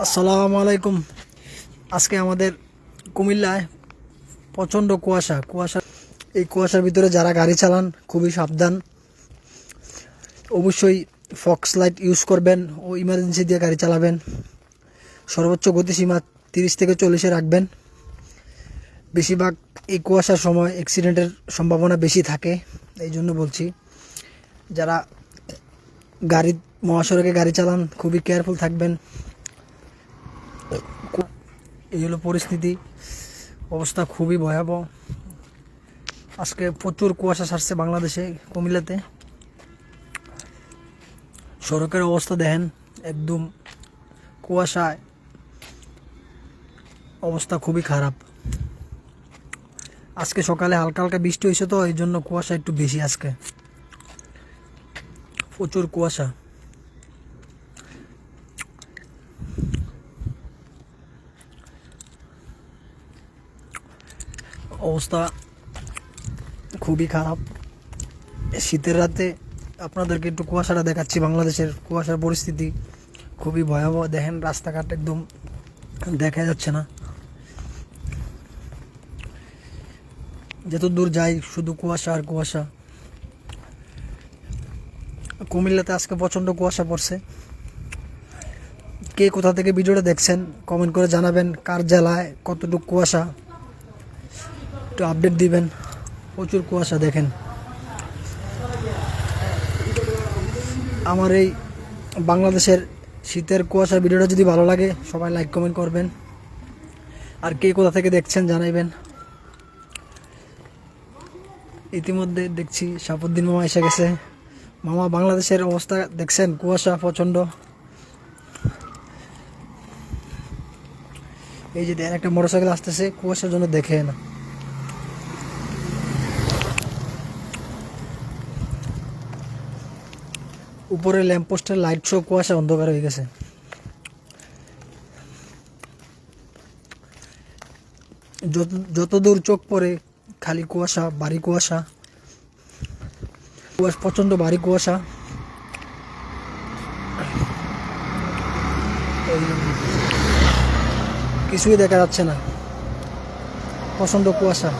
আসসালামু আলাইকুম। আজকে আমাদের কুমিল্লায় প্রচণ্ড কুয়াশা। এই কুয়াশার ভিতরে যারা গাড়ি চালান খুবই সাবধান। অবশ্যই ফক্স লাইট ইউজ করবেন ও ইমার্জেন্সি দিয়ে গাড়ি চালাবেন। সর্বোচ্চ গতিসীমা 30 থেকে 40-এ রাখবেন। বেশিরভাগ এই কুয়াশার সময় অ্যাক্সিডেন্টের সম্ভাবনা বেশি থাকে, এই জন্য বলছি যারা মহাসড়কে গাড়ি চালান খুবই কেয়ারফুল থাকবেন। এই হলো পরিস্থিতি, অবস্থা খুবই ভয়াবহ। আজকে প্রচুর কুয়াশা ছাড়ছে বাংলাদেশে, কুমিল্লাতে। সড়কের অবস্থা দেখেন, একদম কুয়াশায় অবস্থা খুবই খারাপ। আজকে সকালে হালকা হালকা বৃষ্টি হয়েছে, তো এই জন্য কুয়াশা একটু বেশি। আজকে প্রচুর কুয়াশা। অবস্থা খুবই খারাপ। শীতের রাতে আপনাদেরকে একটু কুয়াশাটা দেখাচ্ছি। বাংলাদেশের কুয়াশার পরিস্থিতি খুবই ভয়াবহ। দেখেন রাস্তাঘাট একদম দেখা যাচ্ছে না, যত দূর যাই শুধু কুয়াশা আর কুয়াশা। কুমিল্লাতে আজকে প্রচণ্ড কুয়াশা পড়ছে। কে কোথা থেকে ভিডিওটা দেখছেন কমেন্ট করে জানাবেন, কার জেলায় কতটুকু কুয়াশা একটু আপডেট দিবেন। প্রচুর কুয়াশা দেখেন। আমার এই বাংলাদেশের শীতের কুয়াশার ভিডিওটা যদি ভালো লাগে সবাই লাইক কমেন্ট করবেন, আর কে কোথা থেকে দেখছেন জানাইবেন। ইতিমধ্যে দেখছি সাপুদ্দিন মামা এসে গেছে। মামা, বাংলাদেশের অবস্থা দেখছেন, কুয়াশা প্রচণ্ড। এই যে দেখেন একটা মোটরসাইকেল আসতেছে, কুয়াশার জন্য দেখে না। উপরে ল্যাম্পপোস্টের লাইট শো, কুয়াশা অন্ধকার হয়ে গেছে। যত দূর চোখ পড়ে খালি কুয়াশা, ভারী কুয়াশা, প্রচণ্ড ভারী কুয়াশা। কিছুই দেখা যাচ্ছে না, প্রচণ্ড কুয়াশা।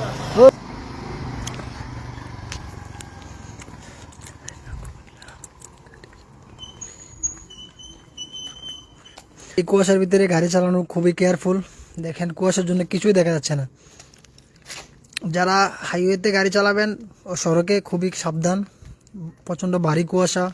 এই কুয়াশার ভিতরে গাড়ি চালানো খুবই কেয়ারফুল। দেখেন কুয়াশার জন্য কিছুই দেখা যাচ্ছে না। যারা হাইওয়েতে গাড়ি চালাবেন ও সড়কে খুবই সাবধান, প্রচণ্ড ভারী কুয়াশা।